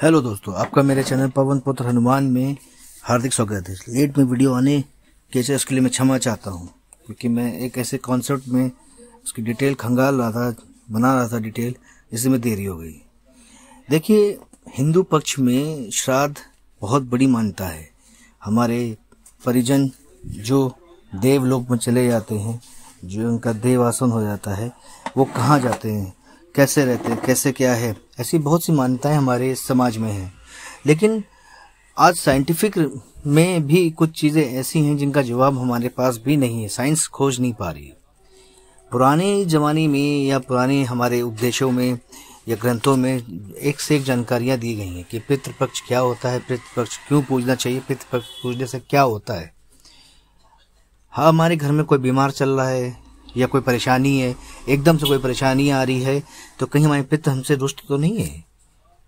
Hello दोस्तों, आपका मेरे चैनल पवन पुत्र हनुमान में हार्दिक स्वागत है। लेट में वीडियो आने कैसे उसके लिए मैं क्षमा चाहता हूं, क्योंकि मैं एक ऐसे कॉन्सेप्ट में उसकी डिटेल खंगाल रहा था, बना रहा था डिटेल, इसमें देरी हो गई। देखिए, हिंदू पक्ष में श्राद्ध बहुत बड़ी मान्यता है। हमारे परिजन जो देवलोक में चले जाते हैं, जो उनका देवासन हो जाता है, वो कहाँ जाते हैं, कैसे रहते हैं, कैसे क्या है, ऐसी बहुत सी मान्यताएं हमारे समाज में हैं। लेकिन आज साइंटिफिक में भी कुछ चीज़ें ऐसी हैं जिनका जवाब हमारे पास भी नहीं है, साइंस खोज नहीं पा रही। पुराने ज़माने में या पुराने हमारे उपदेशों में या ग्रंथों में एक से एक जानकारियाँ दी गई हैं कि पितृपक्ष क्या होता है, पितृपक्ष क्यों पूजना चाहिए, पितृपक्ष पूजने से क्या होता है। हाँ, हमारे घर में कोई बीमार चल रहा है या कोई परेशानी है, एकदम से कोई परेशानी आ रही है, तो कहीं हमारे पितृ हमसे रुष्ट तो नहीं है?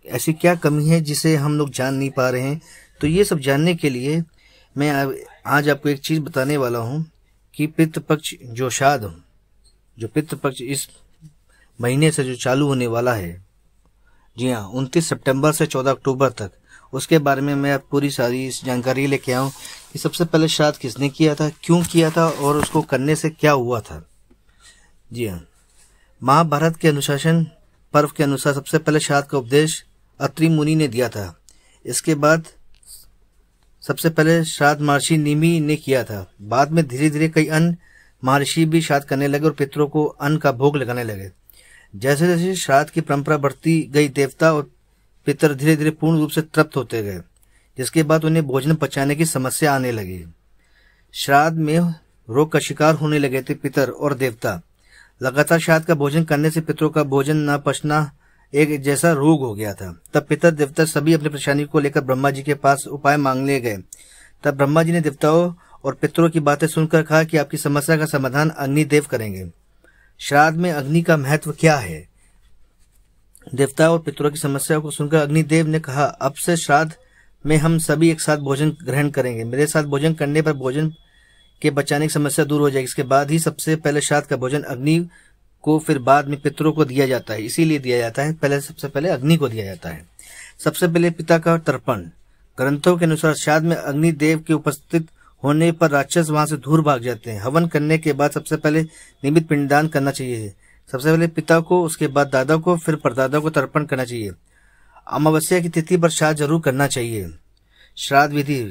ऐसी क्या कमी है जिसे हम लोग जान नहीं पा रहे हैं? तो ये सब जानने के लिए मैं आज आपको एक चीज़ बताने वाला हूँ कि पितृपक्ष जो पितृपक्ष इस महीने से जो चालू होने वाला है, जी हाँ, 29 सितंबर से 14 अक्टूबर तक, उसके बारे में मैं पूरी सारी इस जानकारी लेके आऊँ कि सबसे पहले श्राद्ध किसने किया था, क्यों किया था और उसको करने से क्या हुआ था। जी हाँ, महाभारत के अनुशासन पर्व के अनुसार सबसे पहले श्राद्ध का उपदेश अत्रि मुनि ने दिया था। इसके बाद सबसे पहले श्राद्ध महर्षि निमि ने किया था। बाद में धीरे धीरे कई अन्य महर्षि भी श्राद्ध करने लगे और पितरों को अन्न का भोग लगाने लगे। जैसे जैसे श्राद्ध की परंपरा बढ़ती गई, देवता और पितर धीरे धीरे पूर्ण रूप से तृप्त होते गए, जिसके बाद उन्हें भोजन पचाने की समस्या आने लगी। श्राद्ध में रोग का शिकार होने लगे थे पितर और देवता। लगातार श्राद्ध का भोजन करने से पितरों का भोजन न पचना एक जैसा रोग हो गया था। तब पितर देवता सभी अपनी परेशानी को लेकर ब्रह्मा जी के पास उपाय मांगने गए। तब ब्रह्मा जी ने देवताओं और पितरों की बातें सुनकर कहा कि आपकी समस्या का समाधान अग्निदेव करेंगे। श्राद्ध में अग्नि का महत्व क्या है? देवता और पितरों की समस्या को सुनकर अग्निदेव ने कहा, अब से श्राद्ध में हम सभी एक साथ भोजन ग्रहण करेंगे। मेरे साथ भोजन करने पर भोजन के बचाने की समस्या दूर हो जाएगी। इसके बाद ही सबसे पहले श्राद्ध का भोजन अग्नि को, फिर बाद में पितरों को दिया जाता है। इसीलिए दिया जाता है, सबसे पहले अग्नि को दिया जाता है। सबसे पहले पिता का तर्पण। ग्रंथों के अनुसार श्राद्ध में अग्निदेव के उपस्थित होने पर राक्षस वहां से दूर भाग जाते हैं। हवन करने के बाद सबसे पहले नियमित पिंडदान करना चाहिए। सबसे पहले पिता को, उसके बाद दादा को, फिर परदादा को तर्पण करना चाहिए। अमावस्या की तिथि पर श्राद्ध जरूर करना चाहिए। श्राद्ध विधि।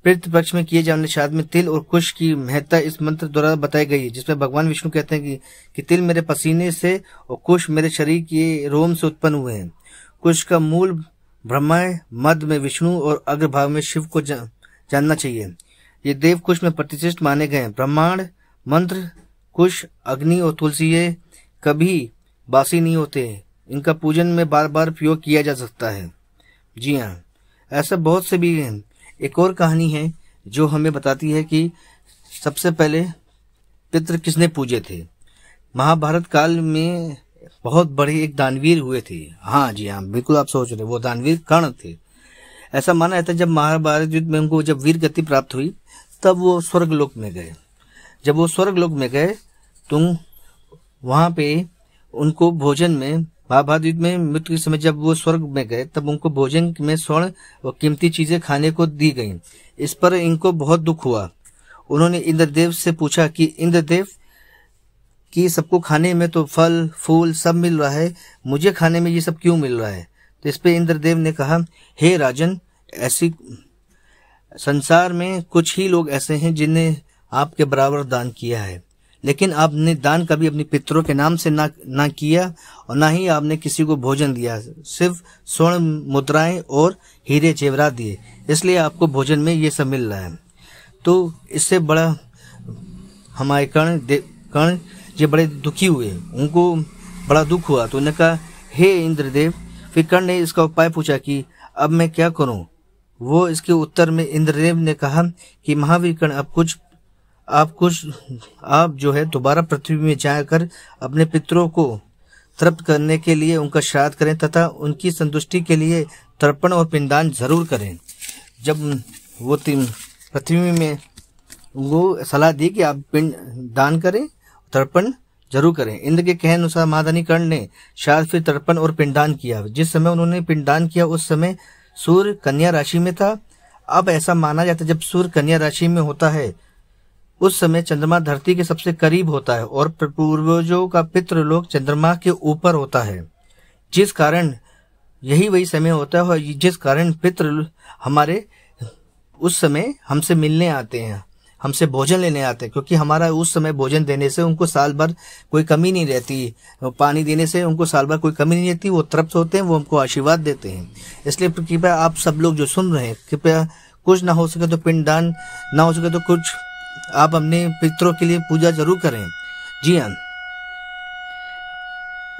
पितृपक्ष में किए जाने श्राद्ध में तिल और कुश की महत्ता इस मंत्र द्वारा बताई गई है, जिसमें भगवान विष्णु कहते हैं कि तिल मेरे पसीने से और कुश मेरे शरीर के रोम से उत्पन्न हुए हैं। कुश का मूल ब्रह्मा है, मध्य में विष्णु और अग्रभाग में शिव को जानना चाहिए। ये देव कुश में प्रतिष्ठित माने गए हैं। ब्रह्मांड मंत्र, कुश, अग्नि और तुलसी ये कभी बासी नहीं होते। इनका पूजन में बार बार प्रयोग किया जा सकता है। जी हाँ, ऐसा बहुत से भी हैं। एक और कहानी है जो हमें बताती है कि सबसे पहले पितृ किसने पूजे थे। महाभारत काल में बहुत बड़े एक दानवीर हुए थे। हाँ जी हाँ, बिल्कुल आप सोच रहे, वो दानवीर कर्ण थे। ऐसा माना जाता है जब महाभारत युद्ध में उनको जब वीर गति प्राप्त हुई, तब वो स्वर्गलोक में गए। जब वो स्वर्गलोक में गए तो वहां पे उनको भोजन में, महाभारत युद्ध में मृत्यु के समय जब वो स्वर्ग में गए, तब उनको भोजन में स्वर्ण और कीमती चीजें खाने को दी गईं। इस पर इनको बहुत दुख हुआ। उन्होंने इंद्रदेव से पूछा कि इंद्रदेव, कि सबको खाने में तो फल फूल सब मिल रहा है, मुझे खाने में ये सब क्यों मिल रहा है? तो इस पे इंद्रदेव ने कहा, हे राजन, ऐसी संसार में कुछ ही लोग ऐसे हैं जिन्हें आपके बराबर दान किया है, लेकिन आपने दान कभी अपने पितरों के नाम से ना किया और ना ही आपने किसी को भोजन दिया। सिर्फ स्वर्ण मुद्राएं और हीरे जेवरात दिए, इसलिए आपको भोजन में ये सब मिल रहा है। तो इससे बड़ा हमारे कर्ण ये बड़े दुखी हुए, उनको बड़ा दुख हुआ। तो उन्होंने कहा, हे इंद्रदेव। फिर कर्ण ने इसका उपाय पूछा कि अब मैं क्या करूं? वो इसके उत्तर में इंद्रदेव ने कहा कि महावीर कर्ण, आप जो है दोबारा पृथ्वी में जाकर अपने पितरों को तृप्त करने के लिए उनका श्राद्ध करें तथा उनकी संतुष्टि के लिए तर्पण और पिंडदान जरूर करें। जब वो पृथ्वी में वो सलाह दी कि आप पिंड दान करें, तर्पण जरूर करें। इंद्र के कहे अनुसार महादानी कर्ण ने शायद फिर तर्पण और पिंडदान किया। जिस समय उन्होंने पिंडदान किया उस समय सूर्य कन्या राशि में था। अब ऐसा माना जाता है जब सूर्य कन्या राशि में होता है उस समय चंद्रमा धरती के सबसे करीब होता है और पूर्वजों का पितृलोक चंद्रमा के ऊपर होता है, जिस कारण यही वही समय होता है जिस कारण पितृ हमारे उस समय हमसे मिलने आते हैं, हमसे भोजन लेने आते हैं, क्योंकि हमारा उस समय भोजन देने से उनको साल भर कोई कमी नहीं रहती, पानी देने से उनको साल भर कोई कमी नहीं रहती। वो तृप्त होते हैं, वो हमको आशीर्वाद देते हैं। इसलिए कृपया आप सब लोग जो सुन रहे हैं, कृपया कुछ ना हो सके तो पिंडदान, ना हो सके तो कुछ आप अपने पितरों के लिए पूजा जरूर करें। जी हाँ,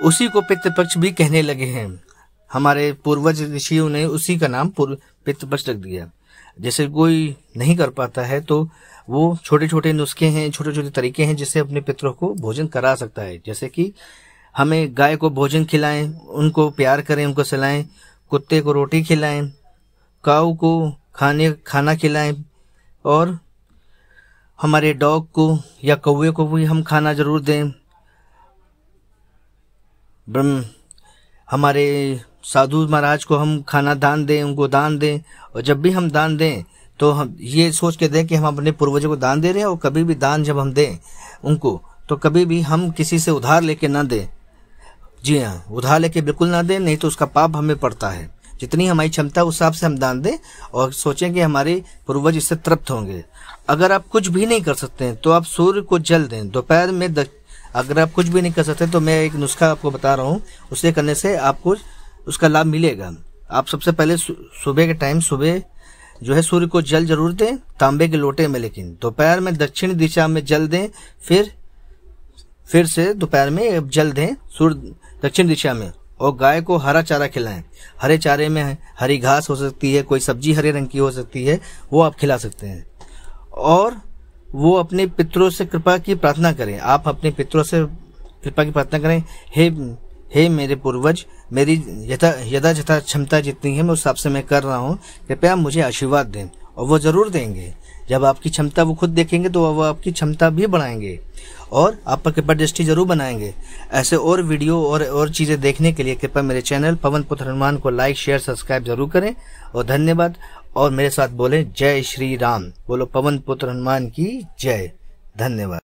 उसी को पितृपक्ष भी कहने लगे हैं। हमारे पूर्वज ऋषियों ने उसी का नाम पितृपक्ष रख दिया। जैसे कोई नहीं कर पाता है तो वो छोटे छोटे नुस्खे हैं, छोटे छोटे तरीके हैं जिससे अपने पितरों को भोजन करा सकता है। जैसे कि हमें गाय को भोजन खिलाएं, उनको प्यार करें, उनको खिलाएं, कुत्ते को रोटी खिलाएं, काऊ को खाना खिलाएं, और हमारे डॉग को या कौवे को भी हम खाना जरूर दें। हमारे साधु महाराज को हम खाना दान दें, उनको दान दें। और जब भी हम दान दें तो हम ये सोच के दें कि हम अपने पूर्वजों को दान दे रहे हैं। और कभी भी दान जब हम दें उनको तो कभी भी हम किसी से उधार लेके ना दें। जी हाँ, उधार लेके बिल्कुल ना दें, नहीं तो उसका पाप हमें पड़ता है। जितनी हमारी क्षमता उस हिसाब से हम दान दें और सोचें कि हमारे पूर्वज इससे तृप्त होंगे। अगर आप कुछ भी नहीं कर सकते हैं तो आप सूर्य को जल दें दोपहर में। अगर आप कुछ भी नहीं कर सकते तो मैं एक नुस्खा आपको बता रहा हूँ, उसे करने से आपको उसका लाभ मिलेगा। आप सबसे पहले सुबह के टाइम सुबह जो है सूर्य को जल जरूर दें, तांबे के लोटे में, लेकिन दोपहर में दक्षिण दिशा में जल दें। फिर से दोपहर में जल दें सूर्य दक्षिण दिशा में। और गाय को हरा चारा खिलाएं। हरे चारे में हरी घास हो सकती है, कोई सब्जी हरे रंग की हो सकती है, वो आप खिला सकते हैं। और वो अपने पितरों से कृपा की प्रार्थना करें। आप अपने पितरों से कृपा की प्रार्थना करें, हे मेरे पूर्वज, मेरी यथा क्षमता जितनी है मैं उस हिसाब से मैं कर रहा हूँ, कृपया मुझे आशीर्वाद दें। और वो जरूर देंगे। जब आपकी क्षमता वो खुद देखेंगे तो वो आपकी क्षमता भी बढ़ाएंगे और आप पर कृपा दृष्टि जरूर बनाएंगे। ऐसे और वीडियो और चीजें देखने के लिए कृपया मेरे चैनल पवन पुत्र हनुमान को लाइक शेयर सब्सक्राइब जरूर करें। और धन्यवाद। और मेरे साथ बोले जय श्री राम। बोलो पवन पुत्र हनुमान की जय। धन्यवाद।